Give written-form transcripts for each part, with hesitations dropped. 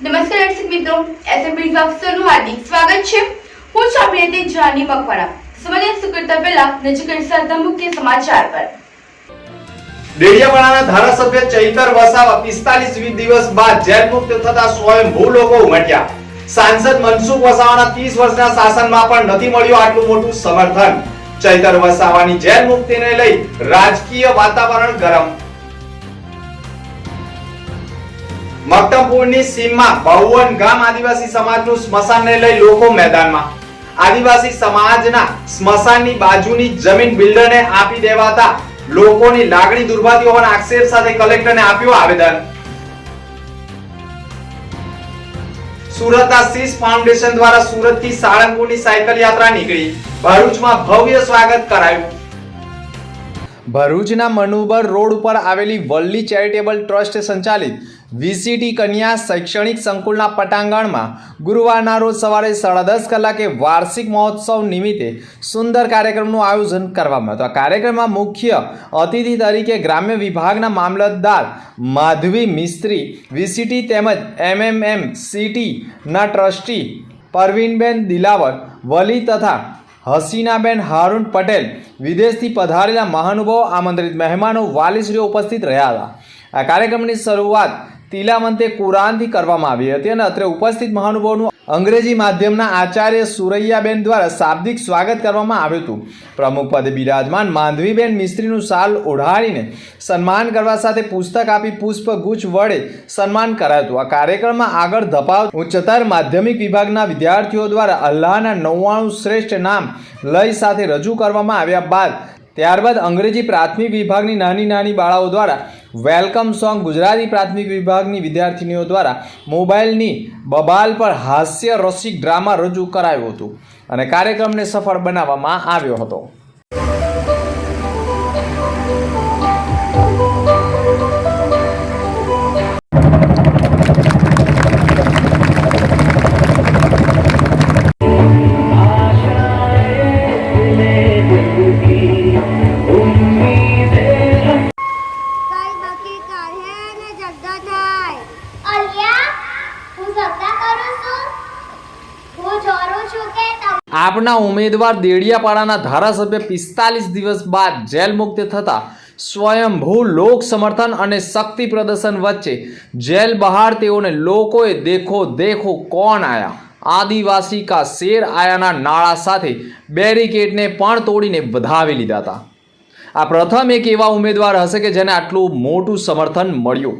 નમસ્કાર દર્શક મિત્રો, એસએમબી ન્યૂઝ આપ સૌનું હાર્દિક સ્વાગત છે। હું છું આપની રીતે જાની મકવાણા। સમાચાર શરૂ કરતા પહેલા નજર કરીએ મુખ્ય સમાચાર પર। ડેડિયાપાડાના ધારાસભ્ય ચૈતર વસાવા 45 દિવસ બાદ જેલ મુક્ત થતા સ્વયંભૂ લોકો ઉમટ્યા। સાંસદ મનસુખ વસાવાના 30 વર્ષના શાસનમાં પણ નથી મળ્યું આટલું મોટું સમર્થન। ચૈતર વસાવાની જેલ મુક્તિને લઈ રાજકીય વાતાવરણ ગરમ। મક્તમપુરની સીમમાં બાવન ગામ આદિવાસી સમાજનું સ્મશાનને લઈ લોકો મેદાનમાં। આદિવાસી સમાજના સ્મશાનની બાજુની જમીન બિલ્ડરને આપી દેવાતા લોકોની લાગણી દુર્ભાતી હોવાના આક્ષેપ સાથે કલેક્ટરને આપ્યું આવેદન। સુરતના સીસ ફાઉન્ડેશન દ્વારા સુરતથી સાળંગપુરની સાયકલ યાત્રા નીકળી। ભરૂચમાં ભવ્ય સ્વાગત કરાયું। ભરૂચના મનુબર રોડ ઉપર આવેલી વલ્લી ચેરિટેબલ ટ્રસ્ટ સંચાલિત વીસીટી કન્યા શૈક્ષણિક સંકુલના પટાંગણમાં ગુરુવારના રોજ સવારે 10:30 કલાકે વાર્ષિક મહોત્સવ નિમિત્તે સુંદર કાર્યક્રમનું આયોજન કરવામાં આવ્યું। આ કાર્યક્રમમાં મુખ્ય અતિથિ તરીકે ગ્રામ્ય વિભાગના મામલતદાર માધવી મિસ્ત્રી, વીસીટી તેમજ MMMCTના ટ્રસ્ટી પરવીનબેન દિલાવર વલી તથા હસીનાબેન હારૂન પટેલ, વિદેશથી પધારેલા મહાનુભાવો, આમંત્રિત મહેમાનો, વાલીશ્રીઓ ઉપસ્થિત રહ્યા હતા। આ કાર્યક્રમની શરૂઆત તિલાવંતે કુરાનથી કરવામાં આવી હતી અને અત્રે ઉપસ્થિત મહાનુભાવોનું અંગ્રેજી માધ્યમના આચાર્ય સુરૈયાબેન દ્વારા શાબ્દિક સ્વાગત કરવામાં આવ્યું હતું। પ્રમુખ પદે બિરાજમાન માધવીબેન મિસ્ત્રીનું શાલ ઓઢાડીને સન્માન કરવા સાથે પુસ્તક આપી પુષ્પગુચ્છ વડે સન્માન કરાયું હતું। આ કાર્યક્રમમાં આગળ ધપાવ ઉચ્ચતર માધ્યમિક વિભાગના વિદ્યાર્થીઓ દ્વારા અલ્લાહના 99 શ્રેષ્ઠ નામ લય સાથે રજૂ કરવામાં આવ્યા બાદ ત્યારબાદ અંગ્રેજી પ્રાથમિક વિભાગની નાની બાળાઓ દ્વારા વેલકમ સોંગ, ગુજરાતી પ્રાથમિક વિભાગની વિદ્યાર્થીનીઓ દ્વારા મોબાઈલની બબાલ પર હાસ્ય રસિક ડ્રામા રજૂ કરાયું હતું અને કાર્યક્રમને સફળ બનાવવામાં આવ્યો હતો। આપના ઉમેદવાર દેડિયાપાડાના ધારાસભ્ય 45 દિવસ બાદ જેલ મુક્ત થતા સ્વયંભૂ લોક સમર્થન અને શક્તિ પ્રદર્શન વચ્ચે જેલ બહાર તેઓને લોકોએ દેખો દેખો કોણ આયા, આદિવાસી કા શેર આયાના નારા સાથે બેરિકેડને પણ તોડીને વધાવી લીધા હતા। આ પ્રથમ એક એવા ઉમેદવાર હશે કે જેને આટલું મોટું સમર્થન મળ્યું।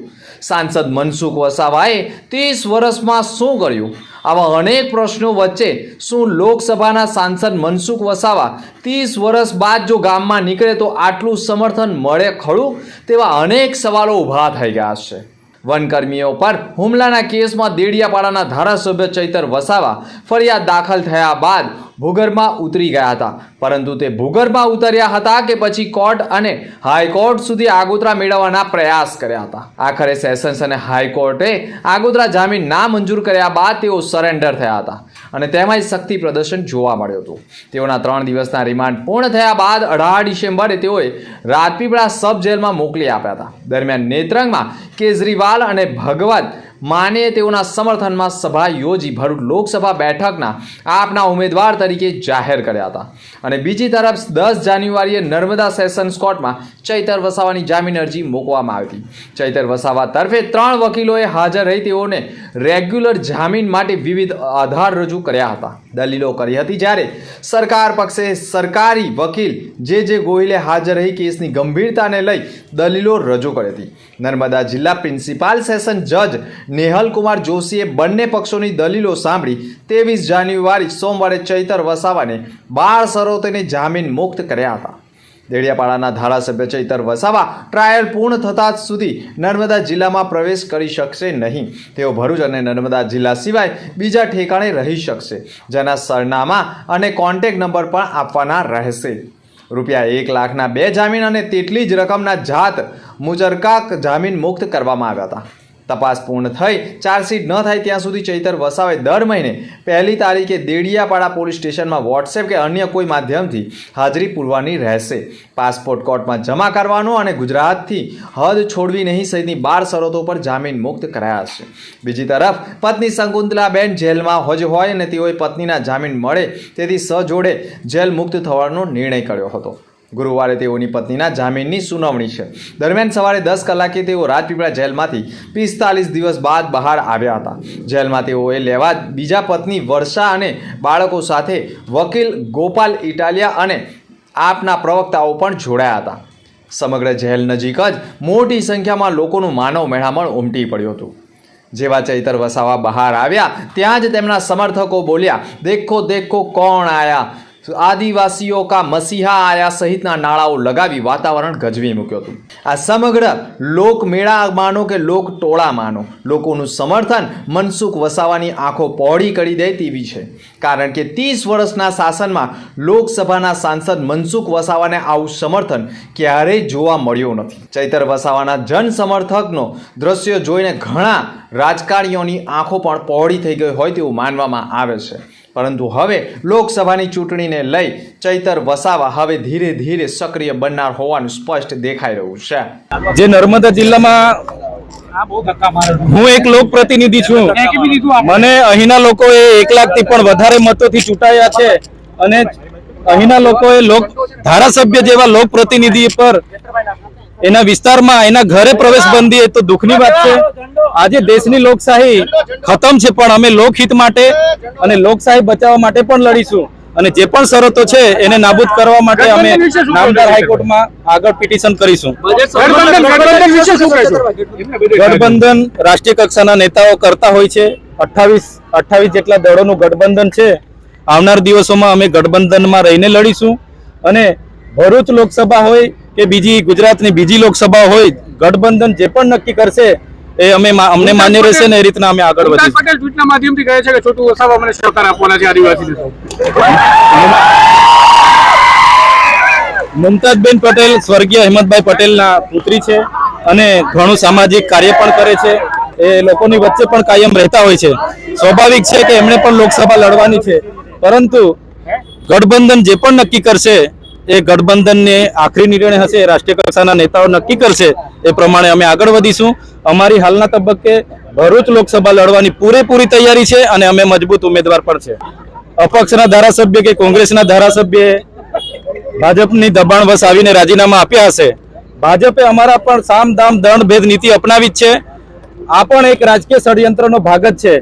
સાંસદ મનસુખ વસાવાએ 30 વર્ષમાં શું કર્યું? આવા અનેક પ્રશ્નો વચ્ચે શું લોકસભાના સાંસદ મનસુખ વસાવા 30 વર્ષ બાદ જો ગામમાં નીકળે તો આટલું સમર્થન મળે ખરું? તેવા અનેક સવાલો ઊભા થઈ ગયા છે। વનકર્મીઓ પર હુમલાના કેસમાં દેડિયાપાડાના ધારાસભ્ય ચૈતર વસાવા ફરિયાદ દાખલ થયા બાદ ભૂગર્ભમાં ઉતરી ગયા હતા, પરંતુ તે ભૂગર્ભમાં ઉતર્યા હતા કે પછી કોર્ટ અને હાઈકોર્ટ સુધી આગોતરા મેળવવાના પ્રયાસ કર્યા હતા। આખરે સેશન્સ અને હાઈકોર્ટે આગોતરા જામીન ના મંજૂર કર્યા બાદ તેઓ સરેન્ડર થયા હતા અને તેમાંય શક્તિ પ્રદર્શન જોવા મળ્યું હતું। તેઓના 3 દિવસના રિમાન્ડ પૂર્ણ થયા બાદ 18 ડિસેમ્બરે તેઓએ રાજપીપળા સબ જેલમાં મોકલી આપ્યા હતા। દરમિયાન નેત્રંગમાં કેજરીવાલ અને ભગવત માને તેઓના સમર્થનમાં સભા યોજી ભરૂચ લોકસભા બેઠકના આપના ઉમેદવાર તરીકે જાહેર કર્યા હતા અને બીજી તરફ 10 જાન્યુઆરીએ નર્મદા સેશન્સ કોર્ટમાં ચૈતર વસાવાની જામીન અરજી મૂકવામાં આવી હતી। ચૈતર વસાવા તરફે 3 વકીલોએ હાજર રહી તેઓને રેગ્યુલર જામીન માટે વિવિધ આધાર રજૂ કર્યા હતા, દલીલો કરી હતી, જ્યારે સરકાર પક્ષે સરકારી વકીલ જે ગોહિલે હાજર રહી કેસની ગંભીરતાને લઈ દલીલો રજૂ કરી હતી। નર્મદા જિલ્લા પ્રિન્સિપાલ સેશન જજ નેહલ કુમાર જોશીએ બંને પક્ષોની દલીલો સાંભળી 23 જાન્યુઆરી સોમવારે ચૈતર વસાવાને બાળ શરતોને જામીન મુક્ત કર્યા હતા। દેડિયાપાડાના ધારાસભ્ય ચૈતર વસાવા ટ્રાયલ પૂર્ણ થતાં સુધી નર્મદા જિલ્લામાં પ્રવેશ કરી શકશે નહીં। તેઓ ભરૂચ અને નર્મદા જિલ્લા સિવાય બીજા ઠેકાણે રહી શકશે, જેના સરનામા અને કોન્ટેક્ટ નંબર પણ આપવાના રહેશે। રૂપિયા 1 લાખના 2 જામીન અને તેટલી જ રકમના જાત મુજરકા જામીન મુક્ત કરવામાં આવ્યા હતા। તપાસ પૂર્ણ થઈ ચાર્જશીટ ન થાય ત્યાં સુધી ચૈતર વસાવે દર મહિને 1લી તારીખે દેડિયાપાડા પોલીસ સ્ટેશનમાં વોટ્સએપ કે અન્ય કોઈ માધ્યમથી હાજરી પૂરવાની રહેશે. પાસપોર્ટ કોર્ટમાં જમા કરવાનો અને ગુજરાતથી હદ છોડવી નહીં સહિતની 12 શરતો પર જામીન મુક્ત કરાયા છે. બીજી તરફ પત્ની શકુંતલાબેન જેલમાં હોય અને તેઓએ પત્નીના જામીન મળે તેથી સજોડે જેલ મુક્ત થવાનો નિર્ણય કર્યો હતો. ગુરુવારે તેઓની પત્નીના જામીનની સુનાવણી છે. દરમિયાન સવારે 10 કલાકે તેઓ રાજપીપળા જેલમાંથી 45 દિવસ બાદ બહાર આવ્યા હતા. જેલમાં તેઓએ લેવા બીજા પત્ની વર્ષા અને બાળકો સાથે વકીલ ગોપાલ ઇટાલિયા અને આપના પ્રવક્તાઓ પણ જોડાયા હતા. સમગ્ર જેલ નજીક જ મોટી સંખ્યામાં લોકોનું માનવ મહેરામણ ઉમટી પડ્યું હતું. જેવા ચૈતર વસાવા બહાર આવ્યા ત્યાં જ તેમના સમર્થકો બોલ્યા, દેખો દેખો કોણ આયા, આદિવાસીઓ કા મસીહા આયા સહિતના નારાઓ લગાવી વાતાવરણ ગજવી મૂક્યું હતું. આ સમગ્ર લોકમેળા માનો કે લોક ટોળા માનો, લોકોનું સમર્થન મનસુખ વસાવાની આંખો પહોળી કરી દે તેવી છે. કારણ કે 30 વર્ષના શાસનમાં લોકસભાના સાંસદ મનસુખ વસાવાને આવું સમર્થન ક્યારેય જોવા મળ્યું નથી. ચૈતર વસાવાના જન સમર્થકનો દ્રશ્યો જોઈને ઘણા રાજકારણીઓની આંખો પણ પહોળી થઈ ગઈ હોય તેવું માનવામાં આવે છે. પરંતુ હવે લોકસભાની ચૂંટણીને લઈ ચૈતર વસાવા હવે ધીરે ધીરે સક્રિય બનનાર હોવાનું સ્પષ્ટ દેખાઈ રહ્યું છે. જે નર્મદા જિલ્લામાં હું એક લોક પ્રતિનિધિ છું. મને અહીંના લોકોએ 1 લાખથી પણ વધારે મતોથી ચૂંટાયા છે અને અહીંના લોકોએ ધારાસભ્ય જેવા લોક પ્રતિનિધિ પર એના વિસ્તારમાં એના ઘરે પ્રવેશ બંધી એ તો દુઃખની વાત છે. આજે દેશની લોકશાહી ખતમ છે, પણ અમે લોકહિત માટે અને લોકશાહી બચાવવા માટે પણ લડીશું અને જે પણ શરતો છે એને નાબૂદ કરવા માટે અમે નામદાર હાઈકોર્ટમાં આગળ પિટિશન કરીશું. ગઠબંધન રાષ્ટ્રીય કક્ષાના નેતાઓ કરતા હોય છે. 28 જેટલા દળોનું ગઠબંધન છે. આવનાર દિવસોમાં અમે ગઠબંધનમાં રહીને લડીશું અને ભરૂચ લોકસભા હોય કે બીજી ગુજરાતની બીજી લોકસભા હોય, ગઠબંધન જે પણ નક્કી કરશે એ અમને માન્ય રહેશે ને એ રીતના અમે આગળ વધીશું. પટેલ ટ્વીટના માધ્યમથી કહે છે કે છોટુ વસાવા મને સહકાર આપવાના છે આદિવાસી. મુમતાજબેન પટેલ સ્વર્ગીય અહેમદભાઈ પટેલના પુત્રી છે અને ઘણું સામાજિક કાર્ય પણ કરે છે. એ લોકોની વચ્ચે પણ કાયમ રહેતા હોય છે. સ્વાભાવિક છે કે એમણે પણ લોકસભા લડવાની છે, પરંતુ ગઠબંધન જે પણ નક્કી કરશે એ ગઠબંધનને આખરી નિર્ણય હશે, રાષ્ટ્રીય કક્ષાના નેતાઓ નક્કી કરશે એ પ્રમાણે અમે આગળ વધીશું. અમારી હાલના તબક્કે ભરૂચ લોકસભા લડવાની પૂરેપૂરી તૈયારી છે અને અમે મજબૂત ઉમેદવાર પણ છે. અપક્ષના ધારાસભ્ય કે કોંગ્રેસના ધારાસભ્યએ ભાજપની દબાણવશ આવીને રાજીનામા આપ્યા હશે. ભાજપે અમારા પણ સામ દામ દંડ ભેદ નીતિ અપનાવી જ છે. આ પણ એક રાજકીય ષડયંત્રનો ભાગ જ છે.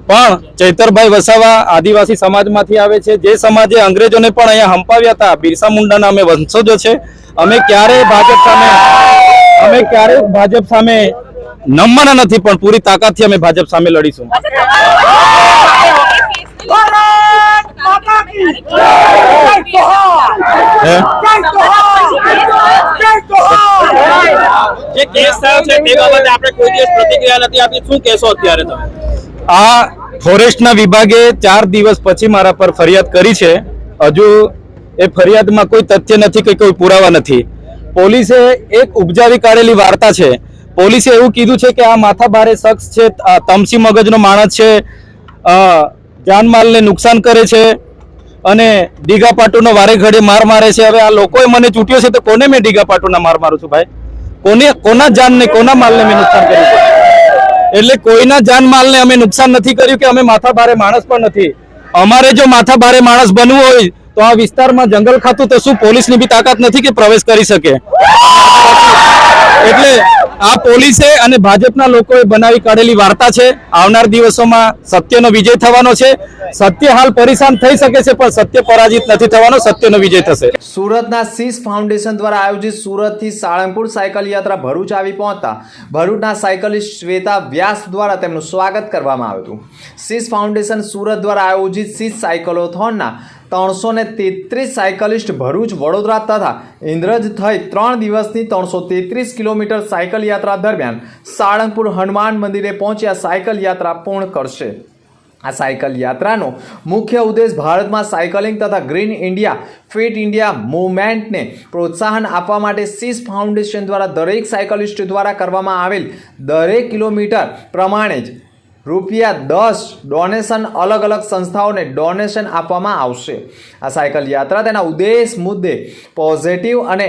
પણ ચૈતરભાઈ વસાવા આદિવાસી સમાજમાંથી આવે છે, જે સમાજે અંગ્રેજોને પણ અહીંયા હંપાવ્યા હતા. બિરસા મુંડાના અમે વંશજો છે. અમે ક્યારેય ભાજપ સામે નમવાના નથી, પણ પૂરી તાકાતથી અમે ભાજપ સામે લડીશું. જે કેસ થયો છે તે બાબતે આપણે કોઈ દિવસ પ્રતિક્રિયા નથી આપી, શું કહેશો અત્યારે તમે? આ ફોરેસ્ટના વિભાગે 4 દિવસ પછી મારા પર ફરિયાદ કરી છે. હજુ એ ફરિયાદમાં કોઈ તથ્ય નથી કે કોઈ પુરાવા નથી. પોલીસે એક ઉપજાવી કાઢેલી વાર્તા છે. પોલીસે એવું કીધું છે કે આ માથાભારે શખ્સ છે, તમસી મગજનો માણસ છે, જાનમાલને નુકસાન કરે છે અને ડીગાપાટુનો વારે ઘડે માર મારે છે. હવે આ લોકોએ મને ચૂંટ્યો છે તો કોને મેં ડીગાપાટુના માર મારું છું ભાઈ? કોના જાનને કોના માલને મેં નુકસાન કર્યું છે? એટલે કોઈના જાનમાલને અમે નુકસાન નથી કર્યું કે અમે માથાભારે માણસ પણ નથી. અમારે જો માથાભારે માણસ બનવું હોય તો આ વિસ્તારમાં જંગલ ખાતું તો શું પોલીસની બી તાકાત નથી કે પ્રવેશ કરી શકે? એટલે આ પોલીસે અને ભાજપના લોકોએ બનાવી કાઢેલી વાર્તા છે. આવનાર દિવસોમાં સત્યનો વિજય થવાનો છે. સત્ય હાલ પરેશાન થઈ શકે છે, પણ સત્ય પરાજિત નથી થવાનો, સત્યનો વિજય થશે. સુરતના સીસ ફાઉન્ડેશન દ્વારા આયોજિત સુરતથી સાળંગપુર સાયકલ યાત્રા ભરૂચ આવી પહોંચતા ભરૂચના સાયકલિસ્ટ શ્વેતા વ્યાસ દ્વારા તેમનું સ્વાગત કરવામાં આવ્યું હતું. સીસ ફાઉન્ડેશન સુરત દ્વારા આયોજિત સીસ સાયકલોથોનના 333 સાયકલિસ્ટ ભરૂચ, વડોદરા તથા ઇન્દ્રજ થઈ 3 દિવસની 333 કિલોમીટર સાયકલ યાત્રા દરમિયાન સાળંગપુર હનુમાન મંદિરે પહોંચ્યા સાયકલ યાત્રા પૂર્ણ કરશે. આ સાયકલ યાત્રાનો મુખ્ય ઉદ્દેશ ભારતમાં સાયકલિંગ તથા ગ્રીન ઇન્ડિયા ફિટ ઇન્ડિયા મૂવમેન્ટને પ્રોત્સાહન આપવા માટે સીસ ફાઉન્ડેશન દ્વારા દરેક સાયકલિસ્ટ દ્વારા કરવામાં આવેલ દરેક કિલોમીટર પ્રમાણે જ ₹10 ડોનેશન અલગ અલગ સંસ્થાઓને ડોનેશન આપવામાં આવશે. આ સાયકલ યાત્રા તેના ઉદ્દેશ મુદ્દે પોઝિટિવ અને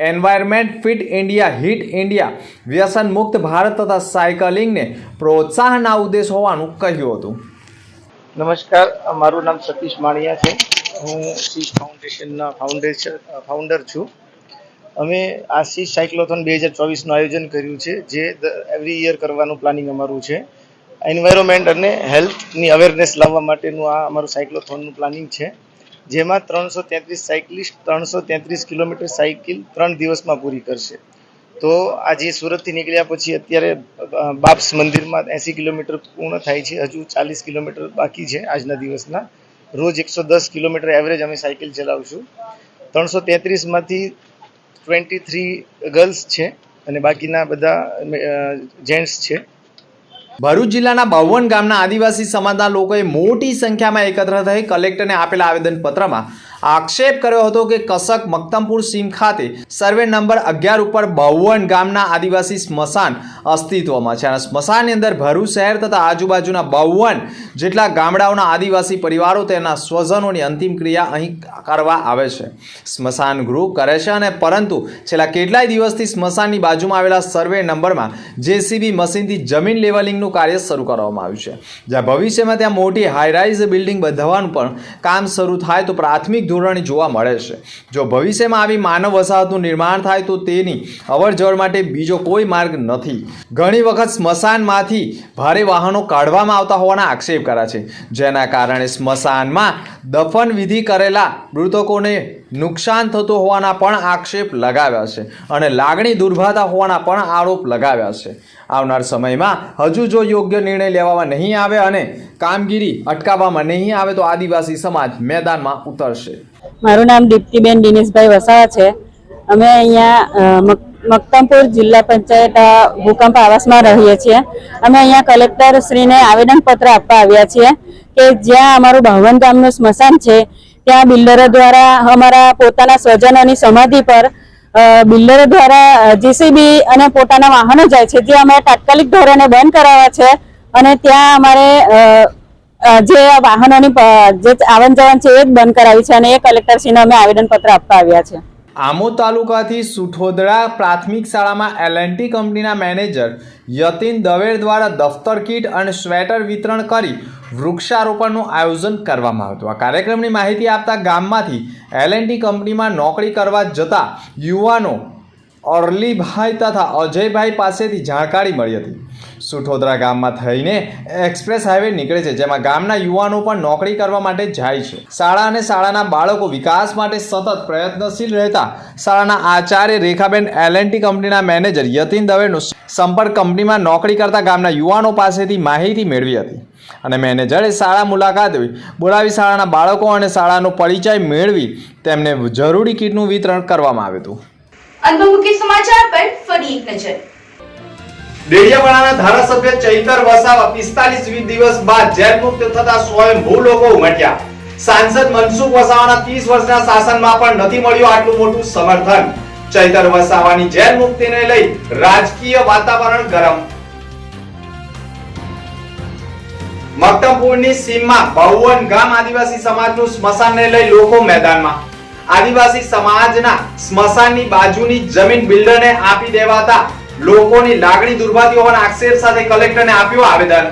environment fit India hit India વ્યસન મુક્ત ભારત તથા સાયકલિંગને પ્રોત્સાહનના ઉદ્દેશ હોવાનું કહ્યું હતું. નમસ્કાર, મારું નામ સતીશ માણિયા છે. હું સીસ ફાઉન્ડેશનના ફાઉન્ડર છું. અમે આ સીસ સાયક્લોથોન 2024નું આયોજન કર્યું છે, જે એવરી યર કરવાનું પ્લાનિંગ અમારું છે. એન્વાયરમેન્ટ અને હેલ્થની અવેરનેસ લાવવા માટેનું આ અમારું સાયક્લોથોનનું પ્લાનિંગ છે, જેમાં 333 સાયકલિસ્ટ 333 કિલોમીટર સાયકલ 3 દિવસમાં પૂરી કરશે. તો આજે સુરતથી નીકળ્યા પછી અત્યારે બાપ્સ મંદિરમાં 80 કિલોમીટર પૂર્ણ થાય છે. હજુ 40 કિલોમીટર બાકી છે આજના દિવસના. રોજ 110 કિલોમીટર એવરેજ અમે સાયકલ ચલાવશું. 333માંથી 23 ગર્લ્સ છે અને બાકીના બધા જેન્ટ્સ છે. ભરૂચ જિલ્લાના 52 ગામના આદિવાસી સમાજના લોકોએ મોટી સંખ્યામાં એકત્ર થઈ કલેક્ટરને આપેલા આવેદનપત્રમાં આક્ષેપ કર્યો હતો કે કસક મક્તમપુર સીમ ખાતે સર્વે નંબર 11 ઉપર 52 ગામના આદિવાસી સ્મશાન અસ્તિત્વમાં છે. અને સ્મશાનની અંદર ભરૂચ શહેર તથા આજુબાજુના 52 જેટલા ગામડાઓના આદિવાસી પરિવારો તેના સ્વજનોની અંતિમ ક્રિયા અહીં કરવા આવે છે, સ્મશાન ગૃહ કરે છે. અને પરંતુ છેલ્લા કેટલાય દિવસથી સ્મશાનની બાજુમાં આવેલા સર્વે નંબરમાં JCB મશીનથી જમીન લેવલિંગનું કાર્ય શરૂ કરવામાં આવ્યું છે, જ્યાં ભવિષ્યમાં ત્યાં મોટી હાઈરાઇઝ બિલ્ડિંગ બંધાવવાનું પણ કામ શરૂ થાય તો પ્રાથમિક ધોરણે જોવા મળે છે. જો ભવિષ્યમાં આવી માનવ વસાહતનું નિર્માણ થાય તો તેની અવરજવર માટે બીજો કોઈ માર્ગ નથી. ઘણી વખત સ્મશાનમાંથી ભારે વાહનો કાઢવામાં આવતા હોવાના આક્ષેપ કર્યા છે, જેના કારણે સ્મશાનમાં દફન વિધિ કરેલા મૃતકોને નુકસાન થતું હોવાના પણ આક્ષેપ લગાવ્યા છે અને લાગણી દુર્ભાતા હોવાના પણ આરોપ લગાવ્યા છે. આવનાર સમયમાં હજુ જો યોગ્ય નિર્ણય લેવામાં નહીં આવે અને કામગીરી અટકાવવામાં નહીં આવે તો આદિવાસી સમાજ મેદાનમાં ઉતરશે. મારું નામ દીપ્તિબેન દિનેશભાઈ વસાવા છે. અમે અહીંયા મક્તમપુર જિલ્લા પંચાયત ભૂકંપ આવાસમાં રહીએ છીએ. અમે અહીંયા કલેક્ટર શ્રીને આવેદનપત્ર આપવા આવ્યા છીએ કે જ્યાં અમારું 52 ગામનું સ્મશાન છે ત્યાં બિલ્ડરો દ્વારા અમારા પોતાના સ્વજનોની સમાધિ પર બિલ્ડરો દ્વારા JCB અને પોતાના વાહનો જાય છે, જે અમે તાત્કાલિક ધોરણે બંધ કરાવ્યા છે. અને ત્યાં અમારે જે વાહનોની જે આવન જવન છે એ જ બંધ કરાવી છે અને એ કલેક્ટરશ્રીને અમે આવેદનપત્ર આપવા આવ્યા છે. આમોદ તાલુકાથી સુઠોદરા પ્રાથમિક શાળામાં L&T કંપનીના મેનેજર યતીન દવે દ્વારા દફતર કીટ અને સ્વેટર વિતરણ કરી વૃક્ષારોપણનું આયોજન કરવામાં આવ્યું. આ કાર્યક્રમની માહિતી આપતા ગામમાંથી L&T કંપનીમાં નોકરી કરવા જતા યુવાનો અરલીભાઈ તથા અજયભાઈ પાસેથી જાણકારી મળી હતી. સુઠોદરા ગામમાં થઈને એક્સપ્રેસ હાઈવે નીકળે છે, જેમાં ગામના યુવાનો પણ નોકરી કરવા માટે જાય છે. શાળા અને શાળાના બાળકો વિકાસ માટે સતત પ્રયત્નશીલ રહેતા શાળાના આચાર્ય રેખાબેન L&T કંપનીના મેનેજર યતીન દવેનો સંપર્ક કંપનીમાં નોકરી કરતા ગામના યુવાનો પાસેથી માહિતી મેળવી હતી અને મેનેજરે શાળા મુલાકાત બોલાવી શાળાના બાળકો અને શાળાનો પરિચય મેળવી તેમને જરૂરી કીટનું વિતરણ કરવામાં આવ્યું હતું. અંતમાં મુખ્ય સમાચાર પર ફરી એક નજર. ડેડિયાપાડાના ધારાસભ્ય ચૈતર વસાવા 45 દિવસ બાદ જેલ મુક્ત થતા સ્વયંભૂ લોકો ઉમટ્યા. સાંસદ મનસુખ વસાવાના 30 વર્ષના શાસનમાં પણ નથી મળ્યું આટલું મોટું સમર્થન. ચૈતર વસાવાની જેલ મુક્તિને લઈ રાજકીય વાતાવરણ ગરમ. મક્તમપુરની સીમમાં 52 ગામ આદિવાસી સમાજનું સ્મશાનને લઈ લોકો મેદાનમાં. આદિવાસી સમાજના સ્મશાનની બાજુની જમીન બિલ્ડરને આપી દેવાતા લોકોની લાગણી દુર્ભાતી હોવાના આક્ષેપ સાથે કલેક્ટરને આપ્યું આવેદન.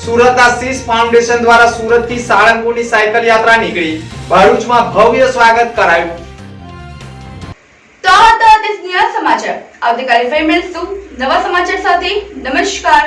સુરતના સીસ ફાઉન્ડેશન દ્વારા સુરતથી સાળંગપુરની સાયકલ યાત્રા નીકળી. ભરૂચમાં ભવ્ય સ્વાગત કરાયું. તો આ હતા આજના સમાચાર. આવતીકાલે ફરી મળીશું નવા સમાચાર સાથે. નમસ્કાર.